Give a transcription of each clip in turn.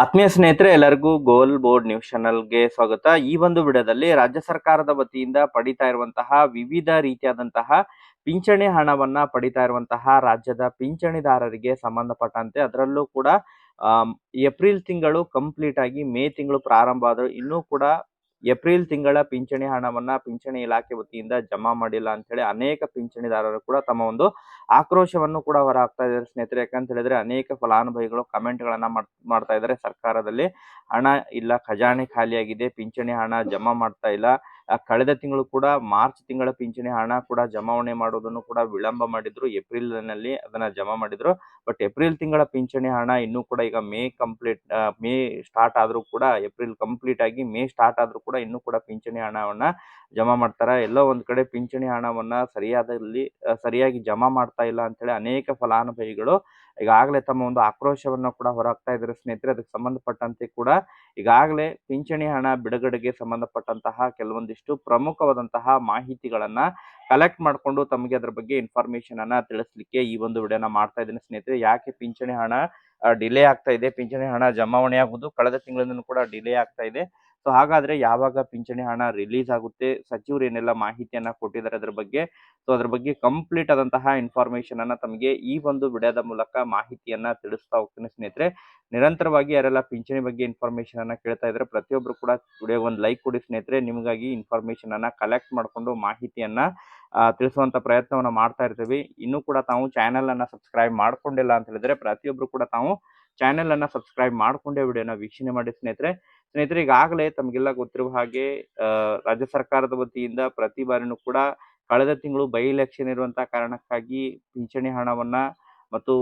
ಆತ್ಮೀಯ ಸ್ನೇಹಿತರೆ, ಎಲ್ಲರಿಗೂ ಗೋಲ್ ಬೋರ್ಡ್ ನ್ಯೂಸ್ ಚಾನಲ್ಗೆ ಸ್ವಾಗತ. ಈ ಒಂದು ವಿಡಿಯೋದಲ್ಲಿ ರಾಜ್ಯ ಸರ್ಕಾರದ ವತಿಯಿಂದ ಪಡಿತಾ ಇರುವಂತಹ ವಿವಿಧ ರೀತಿಯಾದಂತಹ ಪಿಂಚಣಿ ಹಣವನ್ನ ಪಡಿತಾ ಇರುವಂತಹ ರಾಜ್ಯದ ಪಿಂಚಣಿದಾರರಿಗೆ ಸಂಬಂಧಪಟ್ಟಂತೆ, ಅದರಲ್ಲೂ ಕೂಡ ಏಪ್ರಿಲ್ ತಿಂಗಳು ಕಂಪ್ಲೀಟ್ ಆಗಿ ಮೇ ತಿಂಗಳು ಪ್ರಾರಂಭ ಆದರೂ ಇನ್ನೂ ಕೂಡ ಏಪ್ರಿಲ್ ತಿಂಗಳ ಪಿಂಚಣಿ ಹಣವನ್ನ ಪಿಂಚಣಿ ಇಲಾಖೆ ವತಿಯಿಂದ ಜಮಾ ಮಾಡಿಲ್ಲ ಅಂತ ಹೇಳಿ ಅನೇಕ ಪಿಂಚಣಿದಾರರು ಕೂಡ ತಮ್ಮ ಒಂದು ಆಕ್ರೋಶವನ್ನು ಕೂಡ ಹೊರ ಹಾಕ್ತಾ ಇದ್ದಾರೆ ಸ್ನೇಹಿತರೆ. ಯಾಕಂತ ಹೇಳಿದ್ರೆ ಅನೇಕ ಫಲಾನುಭವಿಗಳು ಕಮೆಂಟ್ ಗಳನ್ನ ಮಾಡ್ತಾ ಇದ್ದಾರೆ, ಸರ್ಕಾರದಲ್ಲಿ ಹಣ ಇಲ್ಲ, ಖಜಾನೆ ಖಾಲಿಯಾಗಿದೆ, ಪಿಂಚಣಿ ಹಣ ಜಮಾ ಮಾಡ್ತಾ ಇಲ್ಲ. ಕಳೆದ ತಿಂಗಳು ಕೂಡ ಮಾರ್ಚ್ ತಿಂಗಳ ಪಿಂಚಣಿ ಹಣ ಕೂಡ ಜಮಾವಣೆ ಮಾಡೋದನ್ನು ಕೂಡ ವಿಳಂಬ ಮಾಡಿದ್ರು, ಏಪ್ರಿಲ್ ನಲ್ಲಿ ಅದನ್ನ ಜಮಾ ಮಾಡಿದ್ರು. ಬಟ್ ಏಪ್ರಿಲ್ ತಿಂಗಳ ಪಿಂಚಣಿ ಹಣ ಇನ್ನೂ ಕೂಡ ಈಗ ಮೇ ಸ್ಟಾರ್ಟ್ ಆದ್ರೂ ಕೂಡ, ಏಪ್ರಿಲ್ ಕಂಪ್ಲೀಟ್ ಆಗಿ ಮೇ ಸ್ಟಾರ್ಟ್ ಆದ್ರೂ ಕೂಡ ಇನ್ನೂ ಕೂಡ ಪಿಂಚಣಿ ಹಣವನ್ನ ಜಮಾ ಮಾಡ್ತಾರ. ಎಲ್ಲೋ ಒಂದ್ ಕಡೆ ಪಿಂಚಣಿ ಹಣವನ್ನ ಸರಿಯಾಗಿ ಜಮಾ ಮಾಡ್ತಾ ಇಲ್ಲ ಅಂತ ಹೇಳಿ ಅನೇಕ ಫಲಾನುಭವಿಗಳು ಈಗಾಗಲೇ ತಮ್ಮ ಒಂದು ಆಕ್ರೋಶವನ್ನ ಕೂಡ ಹೊರಹಾಕ್ತಾ ಇದ್ದಾರೆ ಸ್ನೇಹಿತರೆ. ಅದಕ್ಕೆ ಸಂಬಂಧಪಟ್ಟಂತೆ ಕೂಡ ಈಗಾಗಲೇ ಪಿಂಚಣಿ ಹಣ ಬಿಡುಗಡೆಗೆ ಸಂಬಂಧಪಟ್ಟಂತಹ ಕೆಲವೊಂದಿಷ್ಟು ಪ್ರಮುಖವಾದಂತಹ ಮಾಹಿತಿಗಳನ್ನ ಕಲೆಕ್ಟ್ ಮಾಡಿಕೊಂಡು ತಮಗೆ ಅದ್ರ ಬಗ್ಗೆ ಇನ್ಫಾರ್ಮೇಶನ್ ಅನ್ನ ತಿಳಿಸ್ಲಿಕ್ಕೆ ಈ ಒಂದು ವಿಡಿಯೋನ ಮಾಡ್ತಾ ಇದ್ದೀನಿ ಸ್ನೇಹಿತರೆ. ಯಾಕೆ ಪಿಂಚಣಿ ಹಣ ಡಿಲೇ ಆಗ್ತಾ ಇದೆ, ಪಿಂಚಣಿ ಹಣ ಜಮಾವಣೆ ಆಗುವುದು ಕಳೆದ ತಿಂಗಳಿಂದ ಕೂಡ ಡಿಲೇ ಆಗ್ತಾ ಇದೆ. ಸೊ ಹಾಗಾದ್ರೆ ಯಾವಾಗ ಪಿಂಚಣಿ ಹಣ ರಿಲೀಸ್ ಆಗುತ್ತೆ, ಸಚಿವರು ಏನೆಲ್ಲ ಮಾಹಿತಿಯನ್ನ ಕೊಟ್ಟಿದ್ದಾರೆ ಅದ್ರ ಬಗ್ಗೆ, ಸೊ ಅದ್ರ ಬಗ್ಗೆ ಕಂಪ್ಲೀಟ್ ಆದಂತಹ ಇನ್ಫಾರ್ಮೇಶನ್ ಅನ್ನ ತಮಗೆ ಈ ಒಂದು ವಿಡಿಯೋದ ಮೂಲಕ ಮಾಹಿತಿಯನ್ನ ತಿಳಿಸ್ತಾ ಹೋಗ್ತೀನಿ ಸ್ನೇಹಿತರೆ. ನಿರಂತರವಾಗಿ ಯಾರೆಲ್ಲ ಪಿಂಚಣಿ ಬಗ್ಗೆ ಇನ್ಫಾರ್ಮೇಶನ್ ಅನ್ನ ಕೇಳ್ತಾ ಇದ್ರೆ ಪ್ರತಿಯೊಬ್ರು ಕೂಡ ವಿಡಿಯೋ ಒಂದು ಲೈಕ್ ಕೊಡಿ ಸ್ನೇಹಿತರೆ. ನಿಮಗಾಗಿ ಇನ್ಫಾರ್ಮೇಶನ್ ಅನ್ನ ಕಲೆಕ್ಟ್ ಮಾಡ್ಕೊಂಡು ಮಾಹಿತಿಯನ್ನ ತಿಳಿಸುವಂತ ಪ್ರಯತ್ನವನ್ನ ಮಾಡ್ತಾ ಇರ್ತೀವಿ. ಇನ್ನೂ ಕೂಡ ತಾವು ಚಾನೆಲ್ ಅನ್ನ ಸಬ್ಸ್ಕ್ರೈಬ್ ಮಾಡ್ಕೊಂಡಿಲ್ಲ ಅಂತ ಹೇಳಿದ್ರೆ ಪ್ರತಿಯೊಬ್ರು ಕೂಡ ತಾವು ಚಾನೆಲ್ ಅನ್ನ ಸಬ್ಸ್ಕ್ರೈಬ್ ಮಾಡ್ಕೊಂಡೇ ವಿಡಿಯೋನ ವೀಕ್ಷಣೆ ಮಾಡಿ ಸ್ನೇಹಿತರೆ. ಈಗಾಗಲೇ ತಮಗೆಲ್ಲ ಗೊತ್ತಿರುವ ಹಾಗೆ ರಾಜ್ಯ ಸರ್ಕಾರದ ವತಿಯಿಂದ ಪ್ರತಿ ಬಾರಿನೂ ಕೂಡ ಕಳೆದ ತಿಂಗಳು ಬೈ ಎಲೆಕ್ಷನ್ ಇರುವಂತಹ ಕಾರಣಕ್ಕಾಗಿ ಪಿಂಚಣಿ ಹಣವನ್ನ ಮತ್ತು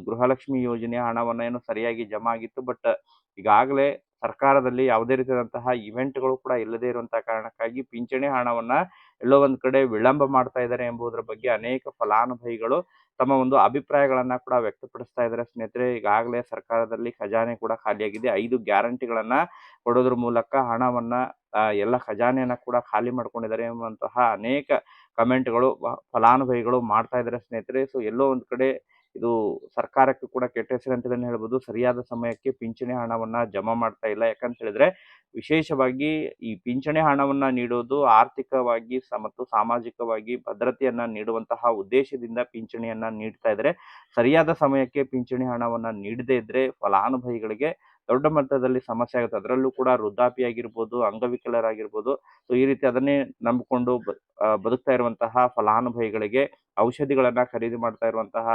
ಗೃಹಲಕ್ಷ್ಮಿ ಯೋಜನೆಯ ಹಣವನ್ನ ಏನು ಸರಿಯಾಗಿ ಜಮಾ ಆಗಿತ್ತು. ಬಟ್ ಈಗಾಗಲೇ ಸರ್ಕಾರದಲ್ಲಿ ಯಾವುದೇ ರೀತಿಯಾದಂತಹ ಇವೆಂಟ್ಗಳು ಕೂಡ ಇಲ್ಲದೆ ಇರುವಂತಹ ಕಾರಣಕ್ಕಾಗಿ ಪಿಂಚಣಿ ಹಣವನ್ನ ಎಲ್ಲೋ ಒಂದ್ ಕಡೆ ವಿಳಂಬ ಮಾಡ್ತಾ ಇದ್ದಾರೆ ಎಂಬುದರ ಬಗ್ಗೆ ಅನೇಕ ಫಲಾನುಭವಿಗಳು ತಮ್ಮ ಒಂದು ಅಭಿಪ್ರಾಯಗಳನ್ನ ಕೂಡ ವ್ಯಕ್ತಪಡಿಸ್ತಾ ಇದ್ದಾರೆ ಸ್ನೇಹಿತರೆ. ಈಗಾಗಲೇ ಸರ್ಕಾರದಲ್ಲಿ ಖಜಾನೆ ಕೂಡ ಖಾಲಿಯಾಗಿದೆ. 5 ಗ್ಯಾರಂಟಿಗಳನ್ನ ಕೊಡೋದ್ರ ಮೂಲಕ ಹಣವನ್ನ ಎಲ್ಲ ಖಜಾನೆಯನ್ನ ಕೂಡ ಖಾಲಿ ಮಾಡ್ಕೊಂಡಿದ್ದಾರೆ ಎಂಬಂತಹ ಅನೇಕ ಕಮೆಂಟ್ಗಳು ಫಲಾನುಭವಿಗಳು ಮಾಡ್ತಾ ಇದ್ದಾರೆ ಸ್ನೇಹಿತರೆ. ಸೊ ಎಲ್ಲೋ ಒಂದ್ ಕಡೆ ಇದು ಸರ್ಕಾರಕ್ಕೆ ಕೂಡ ಕೆಟ್ಟ ಹೆಸರು ಅಂತಾನೆ ಹೇಳ್ಬೋದು. ಸರಿಯಾದ ಸಮಯಕ್ಕೆ ಪಿಂಚಣಿ ಹಣವನ್ನ ಜಮಾ ಮಾಡ್ತಾ ಇಲ್ಲ. ಯಾಕಂತ ಹೇಳಿದ್ರೆ ವಿಶೇಷವಾಗಿ ಈ ಪಿಂಚಣಿ ಹಣವನ್ನ ನೀಡೋದು ಆರ್ಥಿಕವಾಗಿ ಮತ್ತು ಸಾಮಾಜಿಕವಾಗಿ ಭದ್ರತೆಯನ್ನ ನೀಡುವಂತಹ ಉದ್ದೇಶದಿಂದ ಪಿಂಚಣಿಯನ್ನ ನೀಡ್ತಾ ಇದ್ರೆ, ಸರಿಯಾದ ಸಮಯಕ್ಕೆ ಪಿಂಚಣಿ ಹಣವನ್ನ ನೀಡದೇ ಇದ್ರೆ ಫಲಾನುಭವಿಗಳಿಗೆ ದೊಡ್ಡ ಮಟ್ಟದಲ್ಲಿ ಸಮಸ್ಯೆ ಆಗುತ್ತೆ. ಅದರಲ್ಲೂ ಕೂಡ ವೃದ್ಧಾಪ್ಯ ಆಗಿರ್ಬೋದು, ಅಂಗವಿಕಲರಾಗಿರ್ಬೋದು, ಸೊ ಈ ರೀತಿ ಅದನ್ನೇ ನಂಬಿಕೊಂಡು ಬದುಕ್ತಾ ಇರುವಂತಹ ಫಲಾನುಭವಿಗಳಿಗೆ ಔಷಧಿಗಳನ್ನ ಖರೀದಿ ಮಾಡ್ತಾ ಇರುವಂತಹ,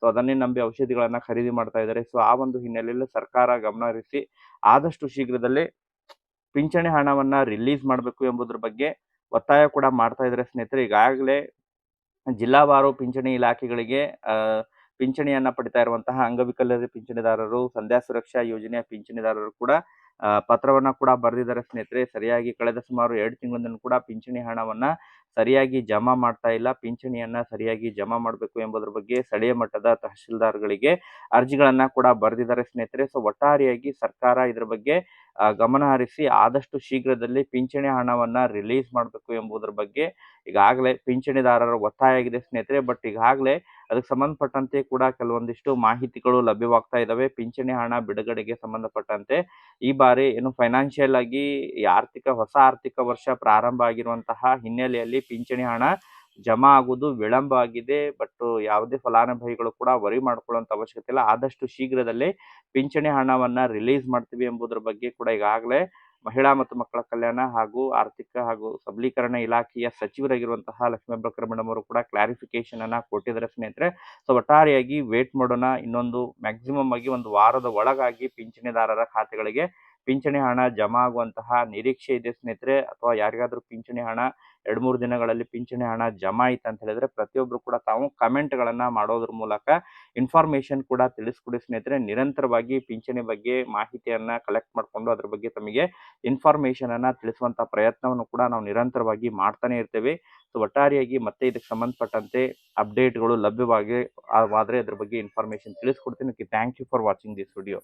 ಸೊ ಅದನ್ನೇ ನಂಬಿ ಔಷಧಿಗಳನ್ನ ಖರೀದಿ ಮಾಡ್ತಾ ಇದ್ದಾರೆ. ಸೊ ಆ ಒಂದು ಹಿನ್ನೆಲೆಯಲ್ಲಿ ಸರ್ಕಾರ ಗಮನ ಹರಿಸಿ ಆದಷ್ಟು ಶೀಘ್ರದಲ್ಲೇ ಪಿಂಚಣಿ ಹಣವನ್ನ ರಿಲೀಸ್ ಮಾಡಬೇಕು ಎಂಬುದರ ಬಗ್ಗೆ ಒತ್ತಾಯ ಕೂಡ ಮಾಡ್ತಾ ಇದ್ದಾರೆ ಸ್ನೇಹಿತರೆ. ಈಗಾಗಲೇ ಜಿಲ್ಲಾವಾರು ಪಿಂಚಣಿ ಇಲಾಖೆಗಳಿಗೆ ಪಿಂಚಣಿಯನ್ನ ಪಡಿತಾ ಇರುವಂತಹ ಅಂಗವಿಕಲರ ಪಿಂಚಣಿದಾರರು, ಸಂಧ್ಯಾ ಸುರಕ್ಷಾ ಯೋಜನೆಯ ಪಿಂಚಣಿದಾರರು ಕೂಡ ಪತ್ರವನ್ನ ಕೂಡ ಬರೆದಿದ್ದಾರೆ ಸ್ನೇಹಿತರೆ. ಸರಿಯಾಗಿ ಕಳೆದ ಸುಮಾರು 2 ತಿಂಗಳಿಂದ ಕೂಡ ಪಿಂಚಣಿ ಹಣವನ್ನ ಸರಿಯಾಗಿ ಜಮಾ ಮಾಡ್ತಾ ಇಲ್ಲ, ಪಿಂಚಣಿಯನ್ನ ಸರಿಯಾಗಿ ಜಮಾ ಮಾಡಬೇಕು ಎಂಬುದರ ಬಗ್ಗೆ ಸ್ಥಳೀಯ ಮಟ್ಟದ ತಹಶೀಲ್ದಾರ್ಗಳಿಗೆ ಅರ್ಜಿಗಳನ್ನ ಕೂಡ ಬರೆದಿದ್ದಾರೆ ಸ್ನೇಹಿತರೆ. ಸೊ ಒಟ್ಟಾರೆಯಾಗಿ ಸರ್ಕಾರ ಇದ್ರ ಬಗ್ಗೆ ಗಮನ ಹರಿಸಿ ಆದಷ್ಟು ಶೀಘ್ರದಲ್ಲಿ ಪಿಂಚಣಿ ಹಣವನ್ನ ರಿಲೀಸ್ ಮಾಡಬೇಕು ಎಂಬುದರ ಬಗ್ಗೆ ಈಗಾಗಲೇ ಪಿಂಚಣಿದಾರರ ಒತ್ತಾಯ ಆಗಿದೆ ಸ್ನೇಹಿತರೆ. ಬಟ್ ಈಗಾಗಲೇ ಅದಕ್ಕೆ ಸಂಬಂಧಪಟ್ಟಂತೆ ಕೂಡ ಕೆಲವೊಂದಿಷ್ಟು ಮಾಹಿತಿಗಳು ಲಭ್ಯವಾಗ್ತಾ ಇದಾವೆ. ಪಿಂಚಣಿ ಹಣ ಬಿಡುಗಡೆಗೆ ಸಂಬಂಧಪಟ್ಟಂತೆ ಈ ಬಾರಿ ಏನು ಫೈನಾನ್ಷಿಯಲ್ ಆಗಿ ಹೊಸ ಆರ್ಥಿಕ ವರ್ಷ ಪ್ರಾರಂಭ ಆಗಿರುವಂತಹ ಹಿನ್ನೆಲೆಯಲ್ಲಿ ಪಿಂಚಣಿ ಹಣ ಜಮಾ ಆಗುವುದು ವಿಳಂಬ ಆಗಿದೆ. ಬಟ್ ಯಾವುದೇ ಫಲಾನುಭವಿಗಳು ಕೂಡ ವರಿ ಮಾಡ್ಕೊಳ್ಳುವಂತ ಅವಶ್ಯಕತೆ ಇಲ್ಲ. ಆದಷ್ಟು ಶೀಘ್ರದಲ್ಲೇ ಪಿಂಚಣಿ ಹಣವನ್ನ ರಿಲೀಸ್ ಮಾಡ್ತೀವಿ ಎಂಬುದರ ಬಗ್ಗೆ ಕೂಡ ಈಗಾಗಲೇ ಮಹಿಳಾ ಮತ್ತು ಮಕ್ಕಳ ಕಲ್ಯಾಣ ಹಾಗೂ ಆರ್ಥಿಕ ಹಾಗೂ ಸಬಲೀಕರಣ ಇಲಾಖೆಯ ಸಚಿವರಾಗಿರುವಂತಹ ಲಕ್ಷ್ಮೀ ಹೆಬ್ಬಾಳ್ಕರ್ ಮೇಡಮ್ ಅವರು ಕೂಡ ಕ್ಲಾರಿಫಿಕೇಶನ್ ಅನ್ನ ಕೊಟ್ಟಿದ್ದಾರೆ ಸ್ನೇಹಿತರೆ. ಸೊ ಒಟ್ಟಾರೆಯಾಗಿ ವೇಟ್ ಮಾಡೋಣ. ಇನ್ನೊಂದು ಮ್ಯಾಕ್ಸಿಮಮ್ ಆಗಿ ಒಂದು ವಾರದ ಒಳಗಾಗಿ ಪಿಂಚಣಿದಾರರ ಖಾತೆಗಳಿಗೆ ಪಿಂಚಣಿ ಹಣ ಜಮಾ ಆಗುವಂತಹ ನಿರೀಕ್ಷೆ ಇದೆ ಸ್ನೇಹಿತರೆ. ಅಥವಾ ಯಾರಿಗಾದ್ರೂ ಪಿಂಚಣಿ ಹಣ 2-3 ದಿನಗಳಲ್ಲಿ ಪಿಂಚಣಿ ಹಣ ಜಮಾ ಆಯ್ತು ಅಂತ ಹೇಳಿದ್ರೆ ಪ್ರತಿಯೊಬ್ರು ಕೂಡ ತಾವು ಕಮೆಂಟ್ ಗಳನ್ನ ಮಾಡೋದ್ರ ಮೂಲಕ ಇನ್ಫಾರ್ಮೇಶನ್ ಕೂಡ ತಿಳಿಸ್ಕೊಡಿ ಸ್ನೇಹಿತರೆ. ನಿರಂತರವಾಗಿ ಪಿಂಚಣಿ ಬಗ್ಗೆ ಮಾಹಿತಿಯನ್ನ ಕಲೆಕ್ಟ್ ಮಾಡ್ಕೊಂಡು ಅದ್ರ ಬಗ್ಗೆ ತಮಗೆ ಇನ್ಫಾರ್ಮೇಶನ್ ಅನ್ನ ತಿಳಿಸುವಂತ ಪ್ರಯತ್ನವನ್ನು ಕೂಡ ನಾವು ನಿರಂತರವಾಗಿ ಮಾಡ್ತಾನೆ ಇರ್ತೇವೆ. ಸೊ ಒಟ್ಟಾರೆಯಾಗಿ ಮತ್ತೆ ಇದಕ್ಕೆ ಸಂಬಂಧಪಟ್ಟಂತೆ ಅಪ್ಡೇಟ್ಗಳು ಲಭ್ಯವಾಗಿ ಆದ್ರೆ ಅದ್ರ ಬಗ್ಗೆ ಇನ್ಫಾರ್ಮೇಶನ್ ತಿಳಿಸ್ಕೊಡ್ತೀನಿ. Thank you for watching this video.